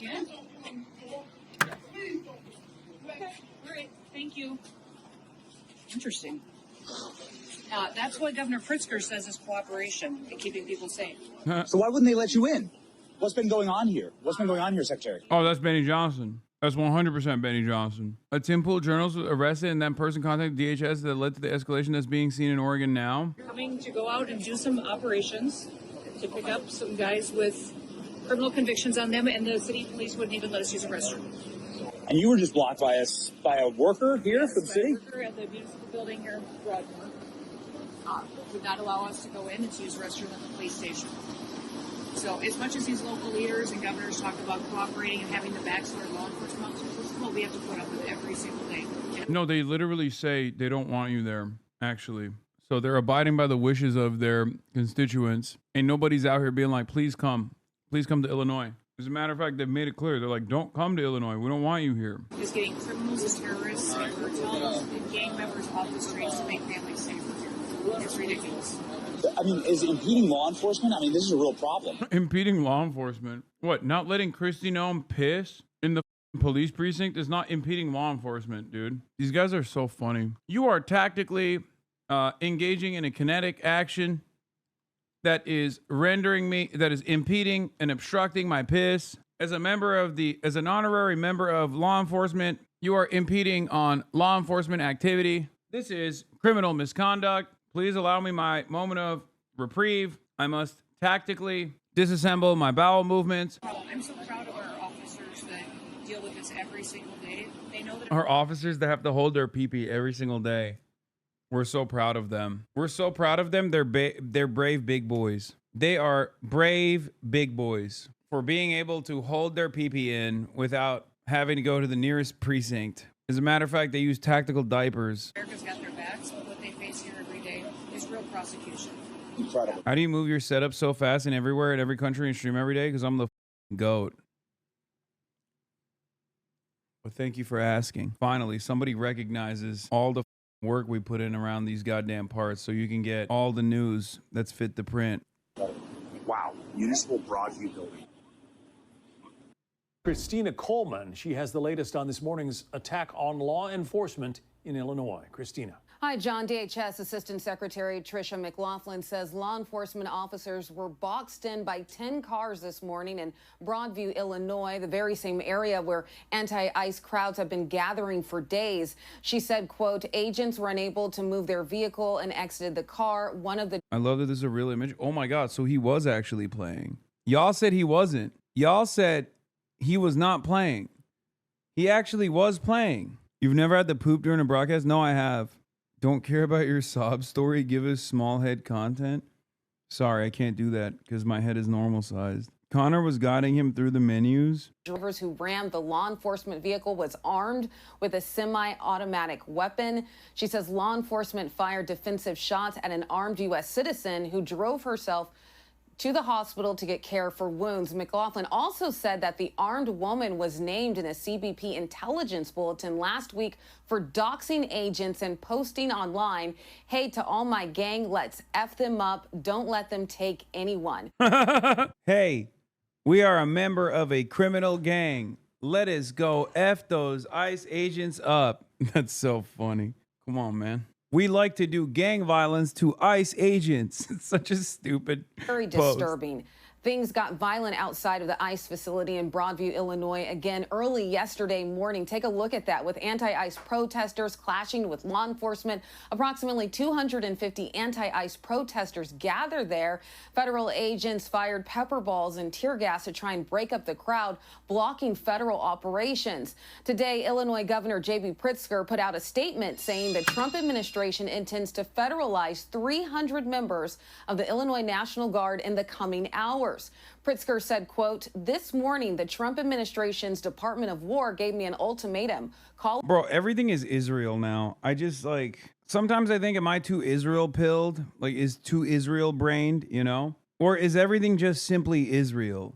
can? Okay, all right, thank you. Interesting. That's what Governor Pritzker says is cooperation and keeping people safe. So why wouldn't they let you in? What's been going on here? What's been going on here, Secretary? Oh, that's Benny Johnson. That's 100% Benny Johnson. A Tim Pool journalist was arrested and that person contacted DHS that led to the escalation that's being seen in Oregon now. Coming to go out and do some operations to pick up some guys with criminal convictions on them, and the city police wouldn't even let us use a restroom. And you were just blocked by a worker here from the city? A worker at the municipal building here in Broadmoor would not allow us to go in and to use a restroom at the police station. So as much as these local leaders and governors talk about cooperating and having the backs of our law enforcement officers, this is what we have to put up with every single day. No, they literally say they don't want you there, actually. So they're abiding by the wishes of their constituents. And nobody's out here being like, please come to Illinois. As a matter of fact, they've made it clear. They're like, don't come to Illinois. We don't want you here. Is getting criminals and terrorists and cartels and gang members off the streets to make families safer here. It's ridiculous. I mean, is impeding law enforcement? I mean, this is a real problem. Impeding law enforcement? What, not letting Kristi Noem piss in the police precinct is not impeding law enforcement, dude. These guys are so funny. You are tactically engaging in a kinetic action that is impeding and obstructing my piss. As an honorary member of law enforcement, you are impeding on law enforcement activity. This is criminal misconduct. Please allow me my moment of reprieve. I must tactically disassemble my bowel movements. I'm so proud of our officers that deal with this every single day. They know that Our officers that have to hold their pee-pee every single day. We're so proud of them. We're so proud of them. They're brave big boys. They are brave big boys for being able to hold their pee-pee in without having to go to the nearest precinct. As a matter of fact, they use tactical diapers. America's got their backs, but what they face here every day is real prosecution. Incredible. How do you move your setup so fast and everywhere in every country and stream every day? Because I'm the GOAT. But thank you for asking. Finally, somebody recognizes all the work we put in around these goddamn parts so you can get all the news that's fit to print. Wow. Municipal Broadview Building. Christina Coleman, she has the latest on this morning's attack on law enforcement in Illinois. Christina. Hi, John. DHS Assistant Secretary Tricia McLaughlin says law enforcement officers were boxed in by 10 cars this morning in Broadview, Illinois, the very same area where anti-ICE crowds have been gathering for days. She said, quote, agents were unable to move their vehicle and exited the car. I love that this is a real image. Oh my God. So he was actually playing. Y'all said he wasn't. Y'all said he was not playing. He actually was playing. You've never had to poop during a broadcast? No, I have. Don't care about your sob story. Give us small head content. Sorry, I can't do that because my head is normal sized. Connor was guiding him through the menus. Drivers who rammed the law enforcement vehicle was armed with a semi-automatic weapon. She says law enforcement fired defensive shots at an armed U.S. citizen who drove herself to the hospital to get care for wounds. McLaughlin also said that the armed woman was named in a CBP intelligence bulletin last week for doxing agents and posting online, hey, to all my gang, let's F them up. Don't let them take anyone. Hey, we are a member of a criminal gang. Let us go F those ICE agents up. That's so funny. Come on, man. We like to do gang violence to ICE agents. It's such a stupid Very disturbing. Things got violent outside of the ICE facility in Broadview, Illinois, again early yesterday morning. Take a look at that, with anti-ICE protesters clashing with law enforcement. Approximately 250 anti-ICE protesters gathered there. Federal agents fired pepper balls and tear gas to try and break up the crowd, blocking federal operations. Today, Illinois Governor J.B. Pritzker put out a statement saying the Trump administration intends to federalize 300 members of the Illinois National Guard in the coming hours. Pritzker said, quote, this morning, the Trump administration's Department of War gave me an ultimatum. Bro, everything is Israel now. I just sometimes I think, am I too Israel pilled? Like, is too Israel brained, you know? Or is everything just simply Israel?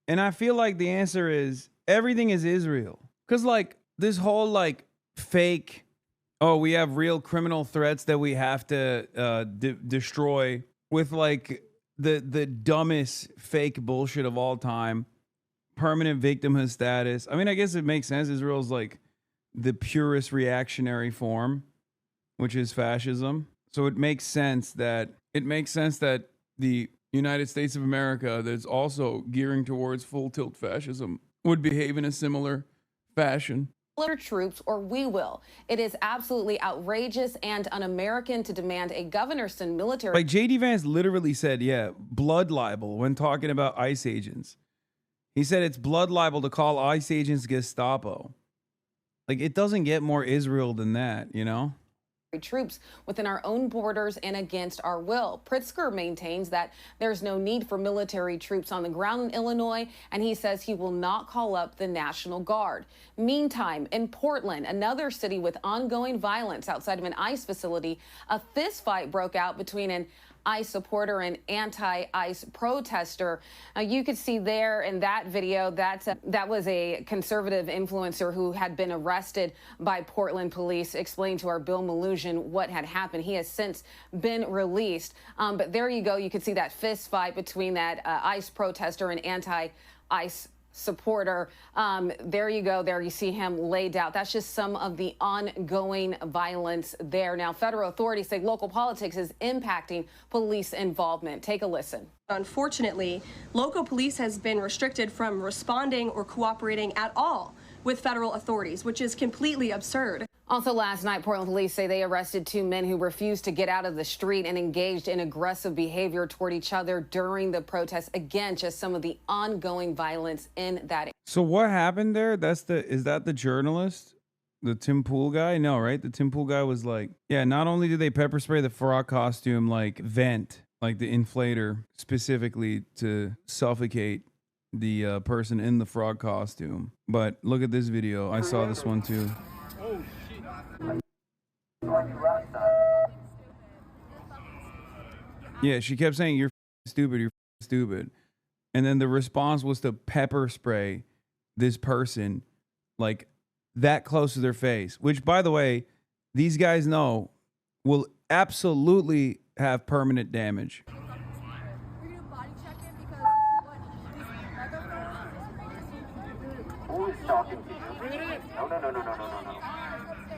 And I feel like the answer is everything is Israel. Because this whole fake, oh, we have real criminal threats that we have to destroy with the dumbest fake bullshit of all time. permanent victimhood status. I mean, I guess it makes sense. Israel's like the purest reactionary form, which is fascism. So it makes sense that the United States of America, that's also gearing towards full tilt fascism, would behave in a similar fashion. Troops, or we will. It is absolutely outrageous and un-American to demand a governor send military. Like J.D. Vance literally said, yeah, blood libel when talking about ICE agents. He said it's blood libel to call ICE agents Gestapo. Like, it doesn't get more Israel than that, you know? Troops within our own borders and against our will. Pritzker maintains that there's no need for military troops on the ground in Illinois, and he says he will not call up the National Guard. Meantime, in Portland, another city with ongoing violence outside of an ICE facility, a fist fight broke out between an ICE supporter and anti-ICE protester. You could see there in that video that was a conservative influencer who had been arrested by Portland police. Explained to our Bill Malusian what had happened. He has since been released. But there you go. You could see that fist fight between that ICE protester and anti-ICE supporter. There you go. There you see him laid out. That's just some of the ongoing violence there. Now, federal authorities say local politics is impacting police involvement. Take a listen. Unfortunately, local police has been restricted from responding or cooperating at all with federal authorities, which is completely absurd. Also last night, Portland police say they arrested two men who refused to get out of the street and engaged in aggressive behavior toward each other during the protests. Again, just some of the ongoing violence in that area. So what happened there? Is that the journalist? The Tim Pool guy? No, right? The Tim Pool guy was like, yeah, not only did they pepper spray the frog costume like vent, like the inflator, specifically to suffocate the person in the frog costume, but look at this video. I saw this one too. Yeah, she kept saying, you're stupid, you're stupid. And then the response was to pepper spray this person like that close to their face, which, by the way, these guys know will absolutely have permanent damage. Who is talking to you? No.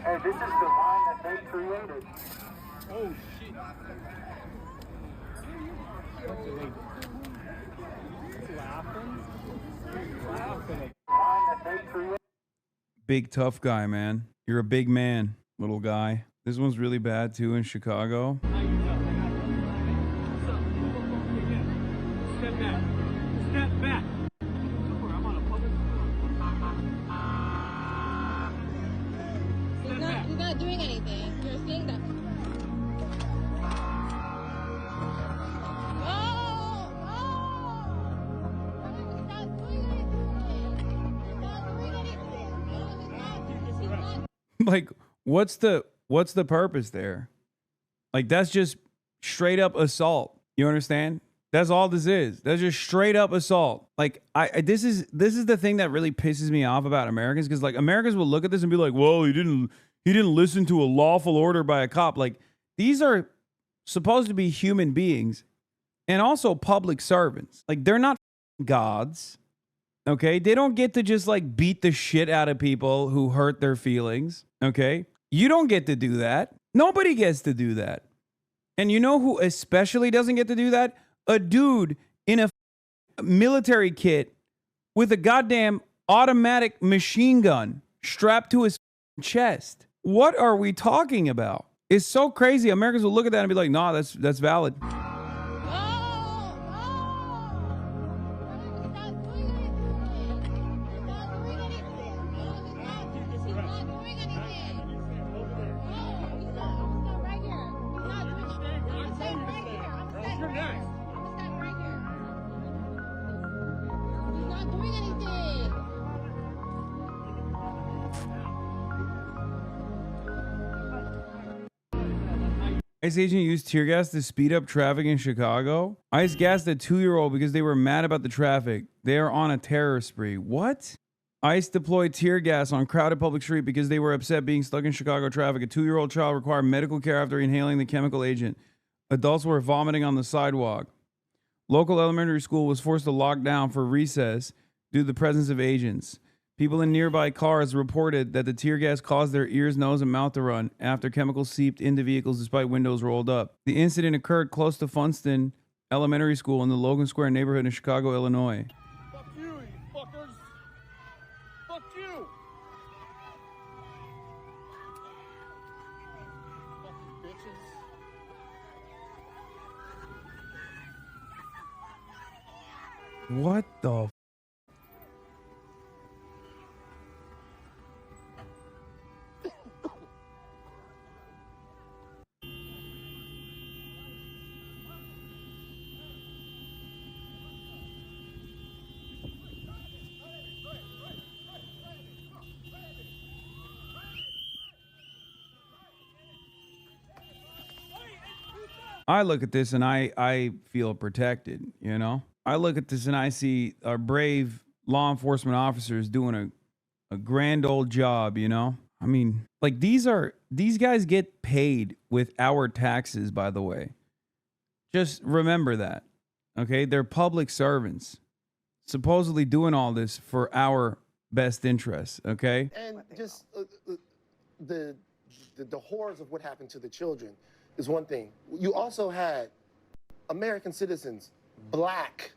Hey, this is the line that they created. Oh, shit. Big tough guy, man. You're a big man, little guy. This one's really bad too in Chicago. Step back. Step back. He's not doing anything. You're seeing that. Like, what's the purpose there? Like, that's just straight up assault. You understand? That's all this is. That's just straight up assault. Like, this is the thing that really pisses me off about Americans, because like Americans will look at this and be like, well, he didn't listen to a lawful order by a cop. Like, these are supposed to be human beings and also public servants. Like, they're not gods. Okay? They don't get to just like beat the shit out of people who hurt their feelings. Okay? You don't get to do that. Nobody gets to do that. And you know who especially doesn't get to do that? A dude in a military kit with a goddamn automatic machine gun strapped to his chest. What are we talking about? It's so crazy. Americans will look at that and be like, nah, that's valid. ICE agent used tear gas to speed up traffic in Chicago. ICE gassed a 2-year-old because they were mad about the traffic. They are on a terror spree. What? ICE deployed tear gas on crowded public street because they were upset being stuck in Chicago traffic. A 2-year-old child required medical care after inhaling the chemical agent. Adults were vomiting on the sidewalk. Local elementary school was forced to lock down for recess due to the presence of agents. People in nearby cars reported that the tear gas caused their ears, nose, and mouth to run after chemicals seeped into vehicles despite windows rolled up. The incident occurred close to Funston Elementary School in the Logan Square neighborhood in Chicago, Illinois. Fuck you, you fuckers. Fuck you. Fucking bitches. What the? I look at this and I feel protected, you know? I look at this and I see our brave law enforcement officers doing a grand old job, you know? I mean, like these guys get paid with our taxes, by the way. Just remember that, okay? They're public servants, supposedly doing all this for our best interests, okay? And just the horrors of what happened to the children is one thing. You also had American citizens, black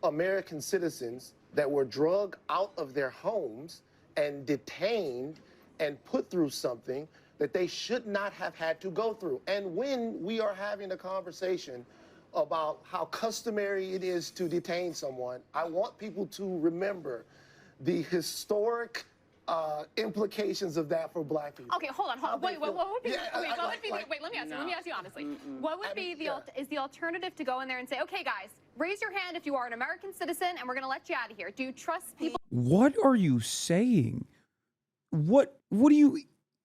American citizens that were drugged out of their homes and detained and put through something that they should not have had to go through. And when we are having a conversation about how customary it is to detain someone, I want people to remember the historic implications of that for black people. Okay, hold on. Wait, what would be? Wait, let me ask you honestly. What would be the alternative to go in there and say, okay, guys, raise your hand if you are an American citizen, and we're going to let you out of here. Do you trust people? What are you saying? What do you?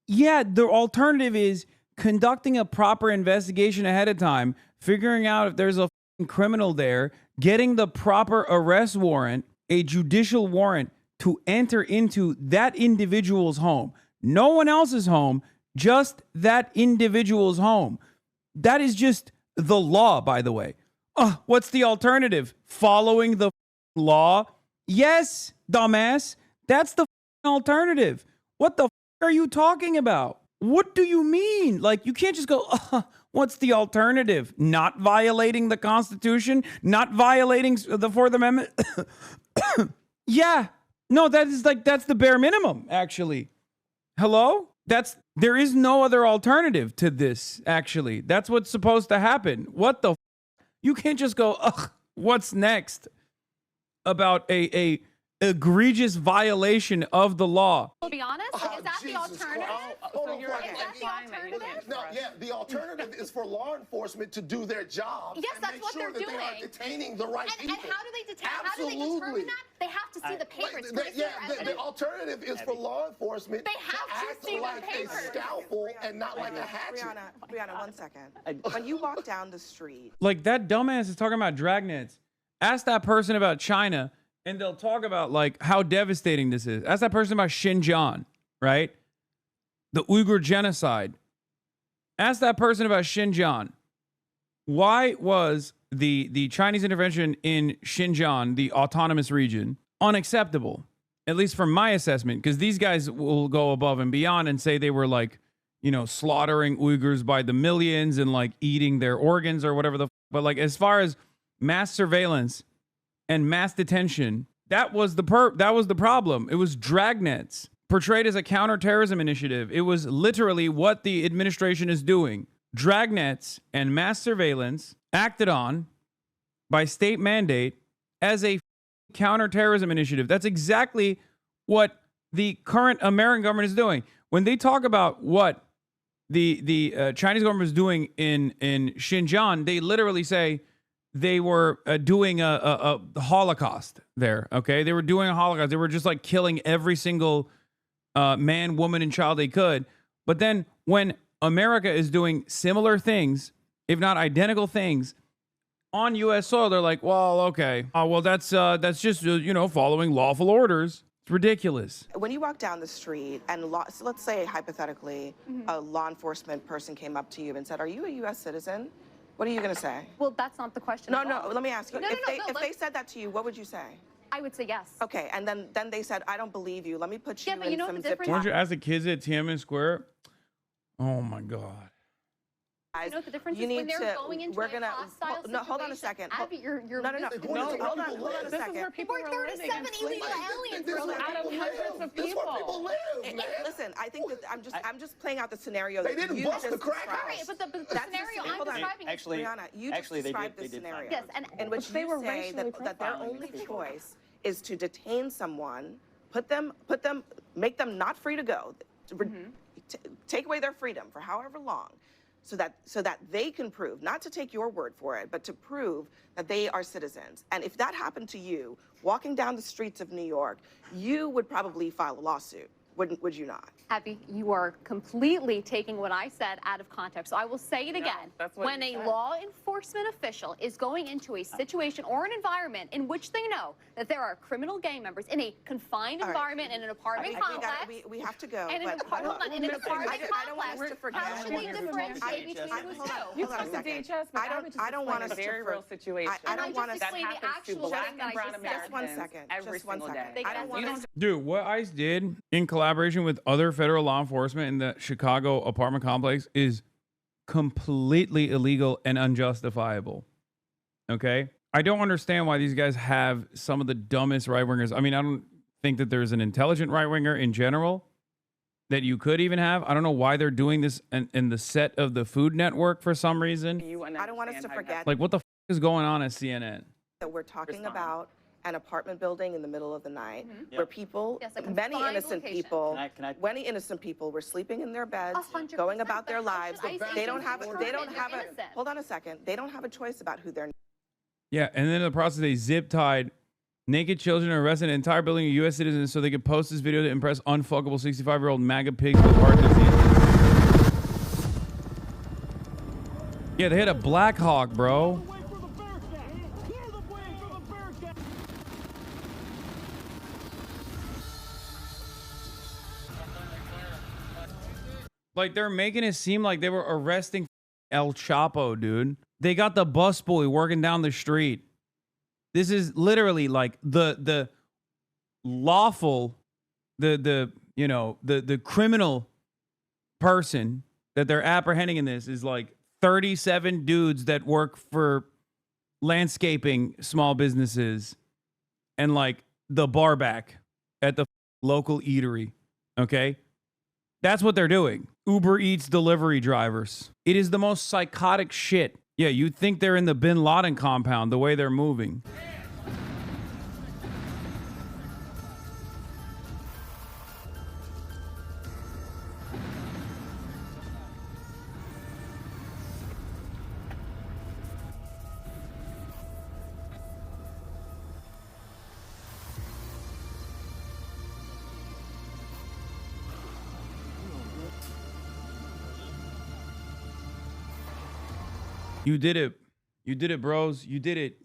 Yeah, the alternative is conducting a proper investigation ahead of time, figuring out if there's a criminal there, getting the proper arrest warrant, a judicial warrant to enter into that individual's home. No one else's home, just that individual's home. That is just the law, by the way. What's the alternative? Following the law? Yes, dumbass. That's the alternative. What the are you talking about? What do you mean? Like, you can't just go, what's the alternative? Not violating the Constitution? Not violating the Fourth Amendment? Yeah. No, that's the bare minimum, actually. Hello? There is no other alternative to this, actually. That's what's supposed to happen. What the You can't just go, what's next? About a egregious violation of the law. To be honest, is that the alternative? No, yeah, the alternative is for law enforcement to do their job. Yes, and that's make what sure they're that doing. They are detaining the right people. And how do they detain? Absolutely. How do they determine that? They have to see the papers. The alternative is for law enforcement to act like a scalpel and not like a hatchet. Brianna, 1 second. When you walk down the street, like that dumbass is talking about dragnets. Ask that person about China, and they'll talk about like how devastating this is. Ask that person about Xinjiang, right? The Uyghur genocide. Ask that person about Xinjiang. Why was the Chinese intervention in Xinjiang, the autonomous region, unacceptable? At least from my assessment, because these guys will go above and beyond and say they were like, you know, slaughtering Uyghurs by the millions and like eating their organs or whatever but like as far as mass surveillance and mass detention, that was the problem. It was dragnets portrayed as a counterterrorism initiative. It was literally what the administration is doing. Dragnets and mass surveillance acted on by state mandate as a counterterrorism initiative. That's exactly what the current American government is doing. When they talk about what the Chinese government is doing in Xinjiang, they literally say they were doing a Holocaust there, okay? They were doing a Holocaust. They were just like killing every single man, woman, and child they could. But then when America is doing similar things, if not identical things, on U.S. soil, they're like, well, okay. Well, that's just, following lawful orders. It's ridiculous. when you walk down the street and so let's say hypothetically a law enforcement person came up to you and said, are you a U.S. citizen? What are you going to say? Well, that's not the question. No, let me ask you. No, if they said that to you, what would you say? I would say yes. Okay, and then they said, I don't believe you. Let me put you Yeah, but in you know some the zip difference- Weren't you ties. as a kids at Tiananmen Square? Oh my God. You know what the difference You is when need they're to- going into we're a gonna- hostile situation. no, hold on a second. Abby, you're No, no, no. missing- No, hold on a This is second. where people There were were living 37 enslaved. illegal aliens. This is rolling out of around. hundreds of This is where people people. live, man. Listen, I think that I'm just playing out the scenario They that didn't you bust just the crack described. house. Right, but the That's scenario the- I'm hold on. describing is Actually, Brianna, you just actually, they described did this find scenario. Yes, and in which they you were say racially that their profiling only people. choice is to detain someone, make them not free to go, take away their freedom for however long, so that they can prove, not to take your word for it, but to prove that they are citizens. And if that happened to you, walking down the streets of New York, you would probably file a lawsuit, would you not? Abby, you are completely taking what I said out of context. So I will say it again. that's what When you a said. law enforcement official is going into a situation or an environment in which they know that there are criminal gang members in a confined All right. environment in an apartment complex, We have to go. and in an but- apartment, hold on, in an apartment I don't want us complex, to forget. how should they differentiate between the two? You Hold on a talk to second. DHS, but I I don't want us a to very for- real situation. I don't want us just that explain the happens to actual black thing that and I brown just said. Just one Americans second. every Just one single second. day. I don't want us. Dude, what ICE did in collaboration with other federal law enforcement in the Chicago apartment complex is completely illegal and unjustifiable. Okay? I don't understand why these guys have some of the dumbest right wingers. I mean, I don't think that there's an intelligent right winger in general that you could even have. I don't know why they're doing this in the set of the Food Network for some reason. I don't want us to forget Like, what the is going on at CNN? that we're talking about an apartment building in the middle of the night Mm-hmm. where people, Yes, a many confined innocent location. people, Can I- many innocent people were sleeping in their beds, 100%, going about their but how lives. should ICE They don't agents have. determine They don't they're have a. innocent? Hold on a second. They don't have a choice about who they're. Yeah, and then in the process, they zip tied naked children and arrested an entire building of U.S. citizens so they could post this video to impress unfuckable 65-year-old MAGA pigs with heart disease. Yeah, they had a Black Hawk, bro. Like, they're making it seem like they were arresting El Chapo, dude. They got the busboy working down the street. This is literally like the lawful, the criminal person that they're apprehending in this is like 37 dudes that work for landscaping small businesses and like the bar back at the local eatery. Okay? That's what they're doing. Uber Eats delivery drivers. It is the most psychotic shit. Yeah, you'd think they're in the Bin Laden compound the way they're moving. You did it. You did it, bros. You did it.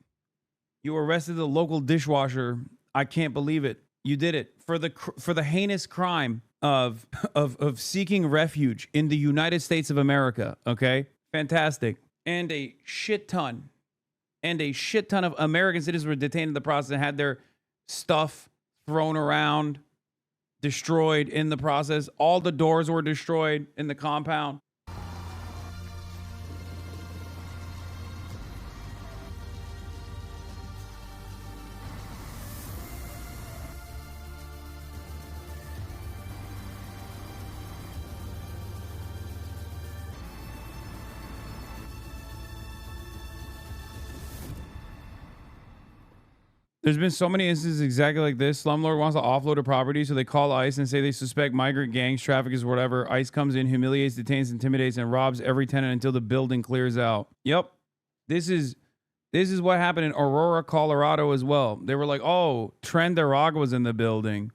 You arrested the local dishwasher. I can't believe it. You did it for the heinous crime of seeking refuge in the United States of America. Okay, fantastic. And a shit ton of American citizens were detained in the process and had their stuff thrown around, destroyed in the process. All the doors were destroyed in the compound. There's been so many instances exactly like this. Slumlord wants to offload a property, so they call ICE and say they suspect migrant gangs, traffickers, whatever. ICE comes in, humiliates, detains, intimidates, and robs every tenant until the building clears out. Yep. This is what happened in Aurora, Colorado as well. They were like, oh, Trent Arag was in the building.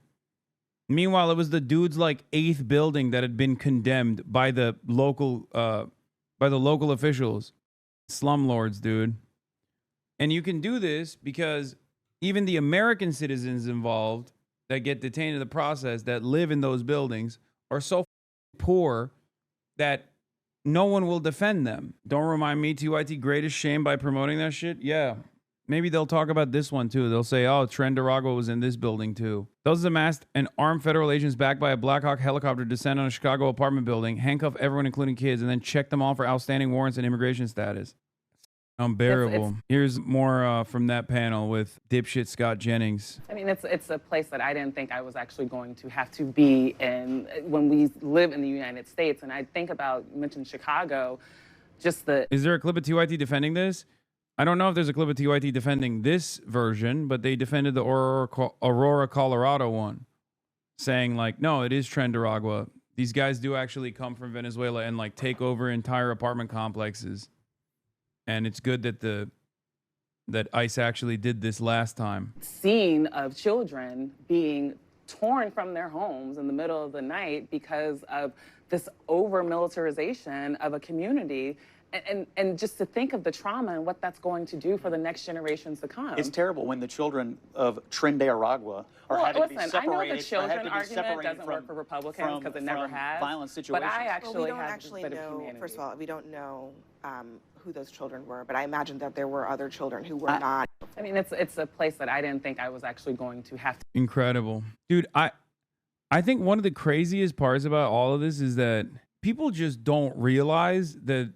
Meanwhile, it was the dude's like 8th building that had been condemned by the local officials. Slumlords, dude. And you can do this because even the American citizens involved that get detained in the process that live in those buildings are so poor that no one will defend them. Don't remind me, TYT, greatest shame by promoting that shit? Yeah. Maybe they'll talk about this one too. They'll say, oh, Trendaragua was in this building too. Those amassed and armed federal agents backed by a Black Hawk helicopter descend on a Chicago apartment building, handcuff everyone, including kids, and then check them all for outstanding warrants and immigration status. Unbearable. Here's more from that panel with dipshit Scott Jennings. I mean, it's a place that I didn't think I was actually going to have to be in when we live in the United States. And I think about, you mentioned Chicago, just the... Is there a clip of TYT defending this? I don't know if there's a clip of TYT defending this version, but they defended the Aurora, Colorado one, saying like, no, it is Trendaragua. These guys do actually come from Venezuela and like take over entire apartment complexes. And it's good that ICE actually did this last time. Scene of children being torn from their homes in the middle of the night because of this over-militarization of a community. And just to think of the trauma and what that's going to do for the next generations to come. It's terrible when the children of Trendaragua are having to be separated. I know the children argument doesn't work for Republicans because it never has. Violent situations. But I actually we don't actually know, first of all, we don't know who those children were, but I imagine that there were other children who were not. I mean, it's a place that I didn't think I was actually going to have to. Incredible. Dude, I think one of the craziest parts about all of this is that people just don't realize that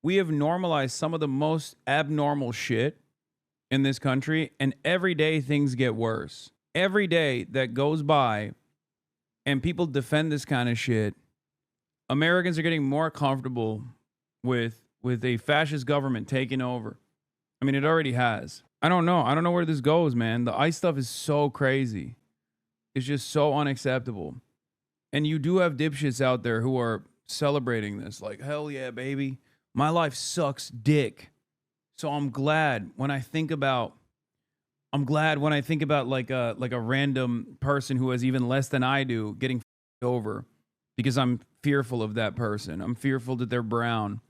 we have normalized some of the most abnormal shit in this country, and every day things get worse. Every day that goes by and people defend this kind of shit, Americans are getting more comfortable with a fascist government taking over. I mean, it already has. I don't know where this goes, man. The ICE stuff is so crazy. It's just so unacceptable. And you do have dipshits out there who are celebrating this. Like, hell yeah, baby. My life sucks dick. So I'm glad when I think about like a random person who has even less than I do getting f***ed over, because I'm fearful of that person. I'm fearful that they're brown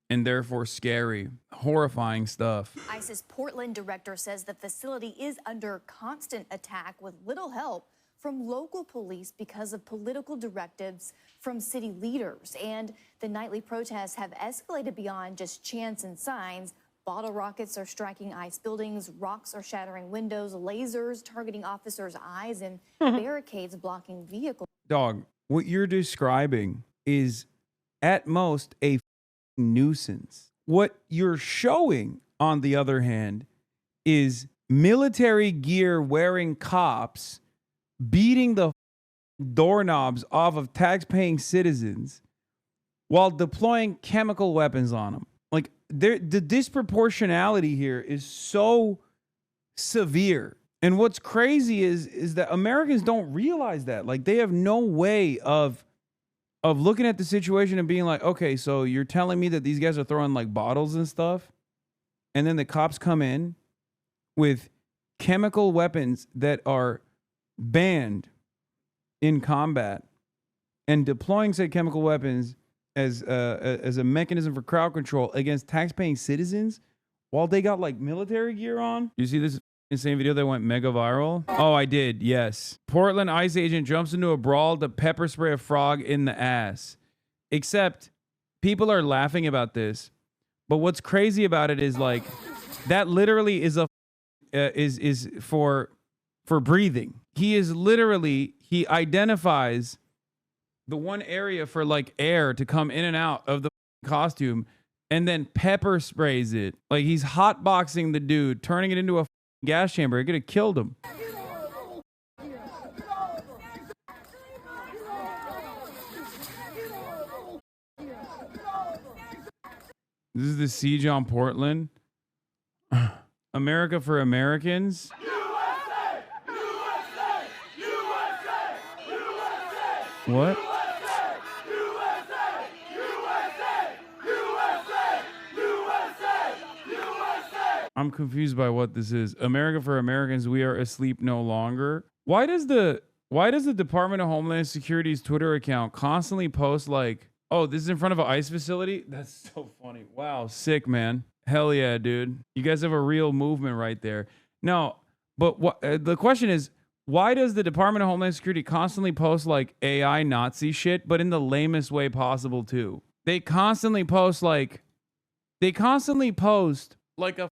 and therefore scary. Horrifying stuff. ICE's Portland director says the facility is under constant attack with little help from local police because of political directives from city leaders. And the nightly protests have escalated beyond just chants and signs. Bottle rockets are striking ICE buildings, rocks are shattering windows, lasers targeting officers' eyes, and barricades blocking vehicles. Dog, what you're describing is at most a nuisance. What you're showing, on the other hand, is military gear wearing cops beating the doorknobs off of tax-paying citizens while deploying chemical weapons on them. Like, the disproportionality here is so severe. And what's crazy is that Americans don't realize that. Like, they have no way of looking at the situation and being like, okay, so you're telling me that these guys are throwing like bottles and stuff, and then the cops come in with chemical weapons that are banned in combat and deploying said chemical weapons as a mechanism for crowd control against tax-paying citizens while they got like military gear on. You see this insane video that went mega viral? Oh, I did. Yes. Portland ICE agent jumps into a brawl to pepper spray a frog in the ass. Except people are laughing about this, but what's crazy about it is like that literally is is for breathing. He identifies the one area for like air to come in and out of the costume and then pepper sprays it. Like he's hotboxing the dude, turning it into a gas chamber. It could have killed him. This is the siege on Portland. America for Americans. What? I'm confused by what this is. America for Americans, we are asleep no longer. Why does the Department of Homeland Security's Twitter account constantly post like, oh, this is in front of an ICE facility? That's so funny. Wow, sick, man. Hell yeah, dude. You guys have a real movement right there. No, but what the question is, why does the Department of Homeland Security constantly post like AI Nazi shit, but in the lamest way possible too? They constantly post like a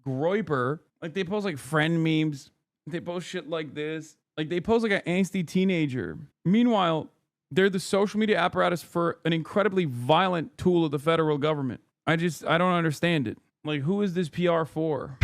groiper. Like they post like friend memes. They post shit like this. Like they post like an angsty teenager. Meanwhile, they're the social media apparatus for an incredibly violent tool of the federal government. I don't understand it. Like, who is this PR for?